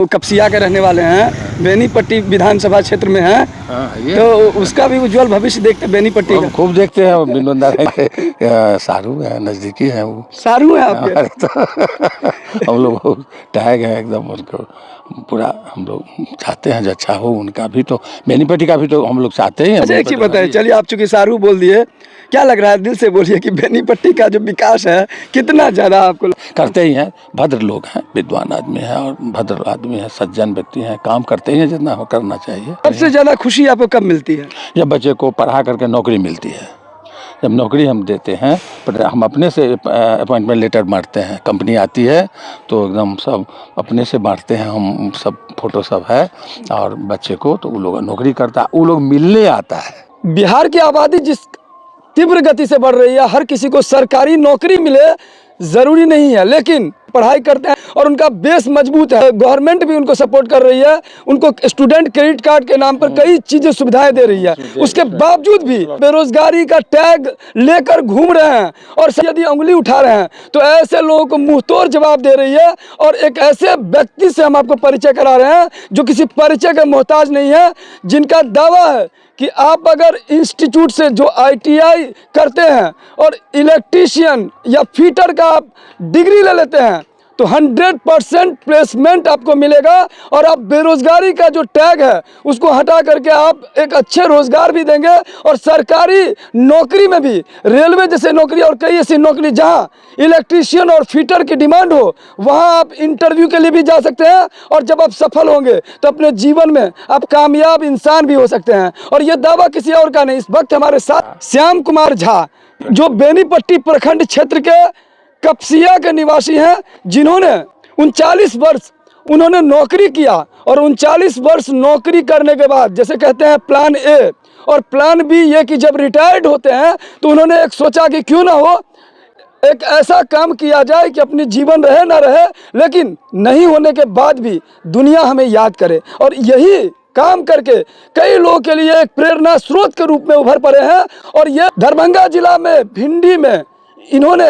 वो कपसिया के रहने वाले हैं, बेनीपट्टी विधानसभा क्षेत्र में हैं। तो उसका भी उज्जवल भविष्य देखते हैं बेनीपट्टी का। खूब देखते हैं। बिनोदा सारू है, नज़दीकी है वो। सारू है आपके? तो हम लोग टैग है एकदम उनको पूरा। हम लोग चाहते हैं जो अच्छा हो उनका भी, तो बेनीपट्टी का भी तो हम लोग चाहते ही हैं। अच्छा, एक चीज़ बताइए, चलिए आप चूंकि सारू बोल दिए, क्या लग रहा है, दिल से बोलिए कि बेनीपट्टी का जो विकास है कितना ज़्यादा आपको करते ही हैं। भद्र लोग हैं, विद्वान आदमी है और भद्र आदमी है, सज्जन व्यक्ति हैं, काम करते ही हैं जितना हो करना चाहिए। सबसे ज़्यादा खुशी आपको कब मिलती है? जब बच्चे को पढ़ा करके नौकरी मिलती है। जब नौकरी हम देते हैं, पर हम अपने से अपॉइंटमेंट लेटर बांटते हैं, कंपनी आती है तो एकदम सब अपने से बांटते हैं। हम सब फोटो सब है और बच्चे को तो वो लोग नौकरी करता है, वो लोग मिलने आता है। बिहार की आबादी जिस तीव्र गति से बढ़ रही है, हर किसी को सरकारी नौकरी मिले ज़रूरी नहीं है, लेकिन पढ़ाई करते हैं और उनका बेस मजबूत है। गवर्नमेंट भी उनको सपोर्ट कर रही है, उनको स्टूडेंट क्रेडिट कार्ड के नाम पर कई चीज़ें सुविधाएं दे रही है। उसके बावजूद भी बेरोजगारी का टैग लेकर घूम रहे हैं और यदि उंगली उठा रहे हैं तो ऐसे लोगों को मुंहतोड़ जवाब दे रही है। और एक ऐसे व्यक्ति से हम आपको परिचय करा रहे हैं जो किसी परिचय का मोहताज नहीं है, जिनका दावा है कि आप अगर इंस्टीट्यूट से जो ITI करते हैं और इलेक्ट्रीशियन या फिटर का आप डिग्री ले लेते हैं तो 100% प्लेसमेंट आपको मिलेगा और आप बेरोजगारी का जो टैग है उसको हटा करके आप एक अच्छे रोजगार भी देंगे। और सरकारी नौकरी में भी, रेलवे जैसे नौकरी और कई ऐसी नौकरी जहां इलेक्ट्रीशियन और फिटर की डिमांड हो, वहां आप इंटरव्यू के लिए भी जा सकते हैं और जब आप सफल होंगे तो अपने जीवन में आप कामयाब इंसान भी हो सकते हैं। और यह दावा किसी और का नहीं। इस वक्त हमारे साथ श्याम कुमार झा, जो बेनीपट्टी प्रखंड क्षेत्र के कपसिया के निवासी हैं, जिन्होंने 39 वर्ष उन्होंने नौकरी किया और 39 वर्ष नौकरी करने के बाद, जैसे कहते हैं प्लान ए और प्लान बी, ये कि जब रिटायर्ड होते हैं तो उन्होंने एक सोचा कि क्यों ना हो एक ऐसा काम किया जाए कि अपनी जीवन रहे ना रहे, लेकिन नहीं होने के बाद भी दुनिया हमें याद करे। और यही काम करके कई लोगों के लिए एक प्रेरणा स्रोत के रूप में उभर पड़े हैं। और ये दरभंगा जिला में भिंडी में इन्होंने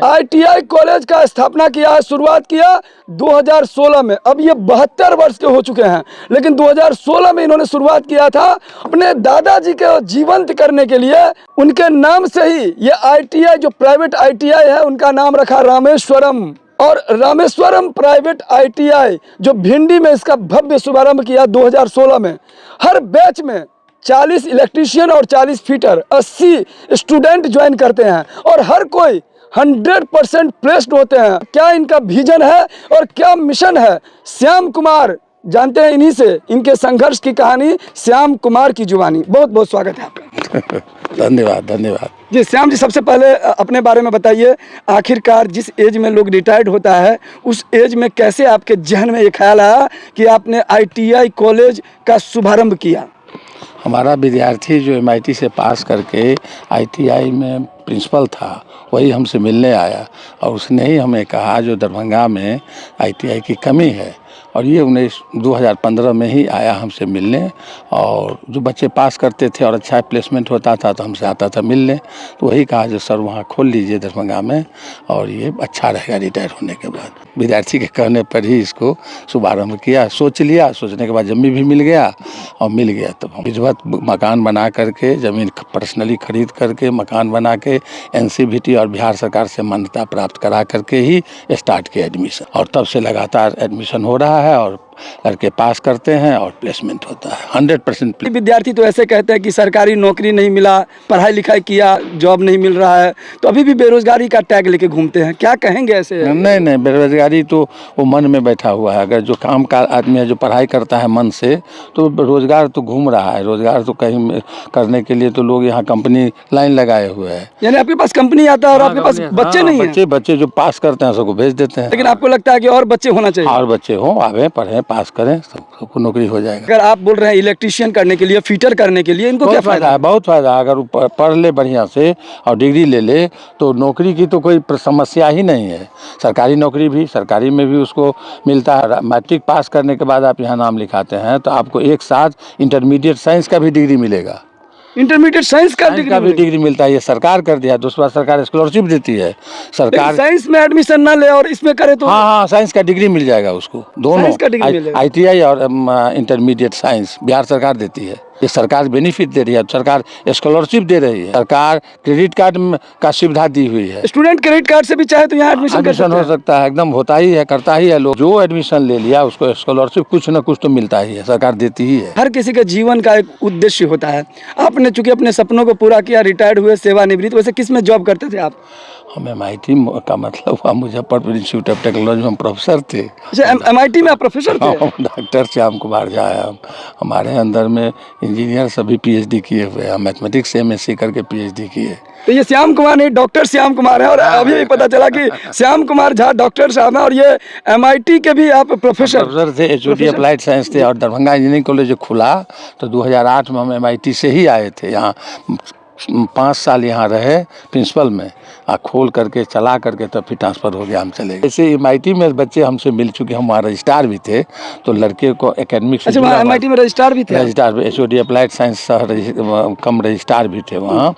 ITI कॉलेज का स्थापना किया है, शुरुआत किया 2016 में। अब ये 72 वर्ष के हो चुके हैं, लेकिन 2016 में इन्होंने शुरुआत किया था अपने दादाजी के जीवंत करने के लिए। उनके नाम से ही ये ITI, जो प्राइवेट ITI है, उनका नाम रखा रामेश्वरम। और रामेश्वरम प्राइवेट ITI जो भिंडी में, इसका भव्य शुभारंभ किया 2016 में। हर बैच में 40 इलेक्ट्रीशियन और 40 फिटर, 80 स्टूडेंट ज्वाइन करते हैं और हर कोई 100% प्लेस्ड होते हैं। क्या इनका विजन है और क्या मिशन है, श्याम कुमार जानते हैं इन्हीं से। इनके संघर्ष की कहानी श्याम कुमार की जुबानी। बहुत बहुत स्वागत है आपका। धन्यवाद धन्यवाद जी श्याम जी, सबसे पहले अपने बारे में बताइए। आखिरकार जिस एज में लोग रिटायर्ड होता है, उस एज में कैसे आपके जहन में ये ख्याल आया कि आपने ITI कॉलेज का शुभारंभ किया? हमारा विद्यार्थी जो MIT से पास करके ITI में प्रिंसिपल था, वही हमसे मिलने आया और उसने ही हमें कहा जो दरभंगा में ITI की कमी है। और ये 2015 में ही आया हमसे मिलने। और जो बच्चे पास करते थे और अच्छा प्लेसमेंट होता था तो हमसे आता था मिलने। तो वही कहा जो सर वहाँ खोल लीजिए दरभंगा में और ये अच्छा रहेगा रिटायर होने के बाद। विद्यार्थी के कहने पर ही इसको शुभारंभ किया। सोच लिया, सोचने के बाद ज़मीन भी मिल गया और मिल गया तब हम विधिवत मकान बना करके, ज़मीन पर्सनली खरीद करके मकान बना के NCVT और बिहार सरकार से मान्यता प्राप्त करा करके ही स्टार्ट किया एडमिशन। और तब से लगातार एडमिशन हो रहा है और लड़के पास करते हैं और प्लेसमेंट होता है 100%। विद्यार्थी तो ऐसे कहते हैं कि सरकारी नौकरी नहीं मिला, पढ़ाई लिखाई किया, जॉब नहीं मिल रहा है, तो अभी भी बेरोजगारी का टैग लेके घूमते हैं। क्या कहेंगे ऐसे? नहीं, बेरोजगारी तो वो मन में बैठा हुआ है। अगर जो काम का आदमी है, जो पढ़ाई करता है मन से, तो रोजगार तो घूम रहा है। रोजगार तो कहीं करने के लिए तो लोग यहाँ कंपनी लाइन लगाए हुए हैं। यानी आपके पास कंपनी आता है और आपके पास बच्चे नहीं है? बच्चे जो पास करते हैं सबको भेज देते हैं। लेकिन आपको लगता है कि और बच्चे होना चाहिए? और बच्चे हों, आवे, पढ़ें, पास करें, सबको नौकरी हो जाएगा। अगर आप बोल रहे हैं इलेक्ट्रीशियन करने के लिए, फिटर करने के लिए, इनको क्या फायदा है? बहुत फायदा है। अगर वो पढ़ ले बढ़िया से और डिग्री ले ले तो नौकरी की तो कोई समस्या ही नहीं है। सरकारी नौकरी भी, सरकारी में भी उसको मिलता है। मैट्रिक पास करने के बाद आप यहाँ नाम लिखाते हैं तो आपको एक साथ इंटरमीडिएट साइंस का भी डिग्री मिलेगा। इंटरमीडिएट साइंस का साइंस का भी डिग्री डिग्री मिलता है, ये सरकार कर दिया। दूसरा सरकार स्कॉलरशिप देती है सरकार। साइंस में एडमिशन ना ले और इसमें करे तो हाँ हाँ, साइंस का डिग्री मिल जाएगा उसको, दोनों साइंस का डिग्री मिल जाएगा। ITI और इंटरमीडिएट साइंस बिहार सरकार देती है। ये सरकार बेनिफिट दे रही है, सरकार स्कॉलरशिप दे रही है, सरकार क्रेडिट कार्ड का सुविधा दी हुई है। स्टूडेंट क्रेडिट कार्ड से भी चाहे तो यहाँ एडमिशन कर एडमिशन सकते हो हैं। सकता है, एकदम होता ही है, करता ही है लोग। जो एडमिशन ले लिया उसको स्कॉलरशिप कुछ ना कुछ तो मिलता ही है, सरकार देती ही है। हर किसी के जीवन का एक उद्देश्य होता है। आपने चूंकि अपने सपनों को पूरा किया, रिटायर्ड हुए, सेवानिवृत्त, वैसे किस में जॉब करते थे आप? हम MIT का मतलब हुआ मुजफ्फरपुर इंस्टीट्यूट ऑफ टेक्नोलॉजी में हम प्रोफेसर थे। अच्छा, MIT में आप प्रोफेसर थे? हम डॉक्टर श्याम कुमार झा है। हमारे अंदर में इंजीनियर सभी PhD किए हुए हैं। मैथमेटिक्स से MSc करके PhD किए। तो ये श्याम कुमार नहीं, डॉक्टर श्याम कुमार है। और अभी भी पता चला कि श्याम कुमार झा डॉक्टर साहब हैं और ये MIT के भी आप प्रोफेसर थे। HOD अप्लाइड साइंस थे। और दरभंगा इंजीनियरिंग कॉलेज जो खुला तो 2008 में हम MIT से ही आए थे यहाँ। 5 साल यहाँ रहे प्रिंसिपल में, खोल करके चला करके तब फिर ट्रांसफ़र हो गया, हम चले गए। ऐसे MIT में बच्चे हमसे मिल चुके, हम वहाँ रजिस्ट्रार भी थे। तो लड़के को एकेडमिक से अच्छा, वहाँ MIT में रजिस्ट्रार भी थे? रजिस्ट्रार HOD अप्लाइड साइंस कम रजिस्ट्रार भी थे वहाँ।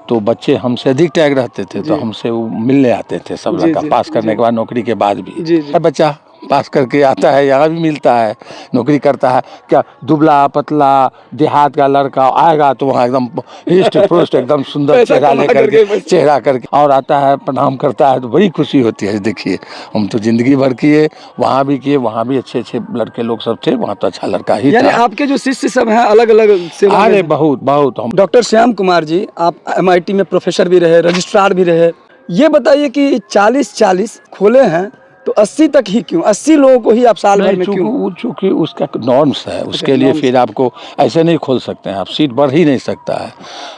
तो बच्चे हमसे अधिक टैग रहते थे, तो हमसे वो मिलने आते थे सब लड़का, पास करने के बाद, नौकरी के बाद भी। बच्चा पास करके आता है, यहाँ भी मिलता है, नौकरी करता है। क्या दुबला पतला देहात का लड़का आएगा तो वहाँ एकदम हिस्ट पुष्ट एकदम सुंदर चेहरा लेकर करके और आता है, प्रणाम करता है, तो बड़ी खुशी होती है। देखिए हम तो जिंदगी भर किए, वहाँ भी किए, वहाँ भी अच्छे अच्छे लड़के लोग सब थे, वहाँ तो अच्छा लड़का ही था। आपके जो शिष्य सब हैं अलग अलग सेवा? अरे बहुत बहुत। हम डॉक्टर श्याम कुमार जी, आप MIT में प्रोफेसर भी रहे, रजिस्ट्रार भी रहे। ये बताइए कि 40-40 खोले हैं तो 80 तक ही क्यों? 80 लोगों को ही आप साल भर में क्यों? चूँकि उसका नॉर्म्स है, उसके लिए फिर आपको ऐसे नहीं खोल सकते हैं आप, सीट बढ़ ही नहीं सकता है।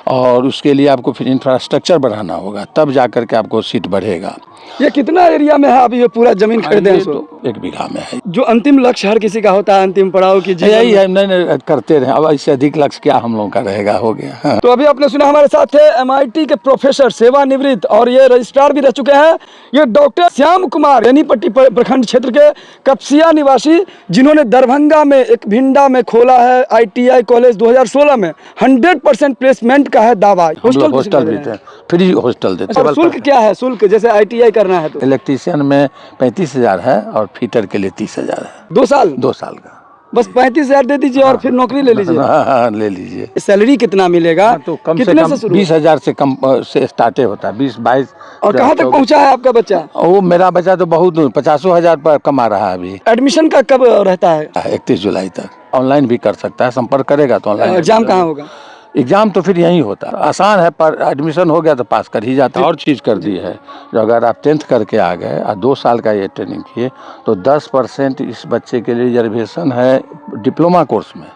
और उसके लिए आपको फिर इंफ्रास्ट्रक्चर बढ़ाना होगा, तब जा कर के आपको सीट बढ़ेगा। ये कितना एरिया में है? आप ये पूरा जमीन खरीदे हैं? तो 1 बीघा में है। जो अंतिम लक्ष्य हर किसी का होता है, अंतिम पड़ाव की यही है, नहीं करते रहे। अब इससे अधिक लक्ष्य क्या हम लोगों का रहेगा, हो गया। हाँ। तो अभी आपने सुना हमारे साथ थे MIT के प्रोफेसर, सेवानिवृत्त और ये रजिस्ट्रार भी रह चुके हैं, ये डॉक्टर श्याम कुमार, बेनीपट्टी प्रखंड क्षेत्र के कपसिया निवासी, जिन्होंने दरभंगा में एक भिंडा में खोला है ITI कॉलेज। 2016 में 100% प्लेसमेंट का है दावा। हॉस्टल भी थे, फ्री हॉस्टल देते। शुल्क क्या है? शुल्क जैसे ITI करना है तो इलेक्ट्रीशियन में 35,000 है और फिटर के लिए 30,000 है। 2 साल? 2 साल का बस 35,000 दे दीजिए और फिर नौकरी ले लीजिए। हाँ, ले लीजिए। सैलरी कितना मिलेगा? तो कम कितने से कम 20,000 से कम से स्टार्ट होता है, 20-22। और कहाँ तक पहुँचा है आपका बच्चा? वो मेरा बच्चा तो बहुत 50,000 पर कमा रहा है अभी। एडमिशन का कब रहता है? 31 जुलाई तक। ऑनलाइन भी कर सकता है, संपर्क करेगा तो ऑनलाइन। एग्जाम कहाँ होगा? एग्जाम तो फिर यहीं होता है, आसान है, पर एडमिशन हो गया तो पास कर ही जाता है। और चीज़ कर दी है, जो अगर आप 10th करके आ गए और 2 साल का ये ट्रेनिंग किए तो 10% इस बच्चे के लिए रिजर्वेशन है डिप्लोमा कोर्स में।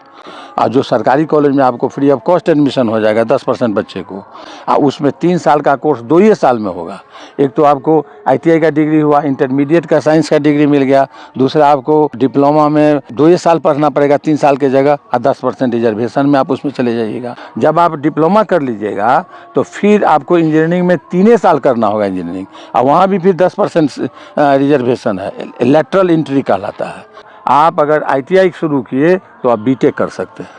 और जो सरकारी कॉलेज में आपको फ्री ऑफ कॉस्ट एडमिशन हो जाएगा 10% बच्चे को, और उसमें 3 साल का कोर्स 2 ही साल में होगा। एक तो आपको ITI का डिग्री हुआ, इंटरमीडिएट का साइंस का डिग्री मिल गया, दूसरा आपको डिप्लोमा में 2 ही साल पढ़ना पड़ेगा 3 साल की जगह, और 10% रिजर्वेशन में आप उसमें चले जाइएगा। जब आप डिप्लोमा कर लीजिएगा तो फिर आपको इंजीनियरिंग में 3 साल करना होगा इंजीनियरिंग, और वहाँ भी फिर 10% रिजर्वेशन है, लेटरल एंट्री कहलाता है। आप अगर ITI शुरू किए तो आप BTech कर सकते हैं।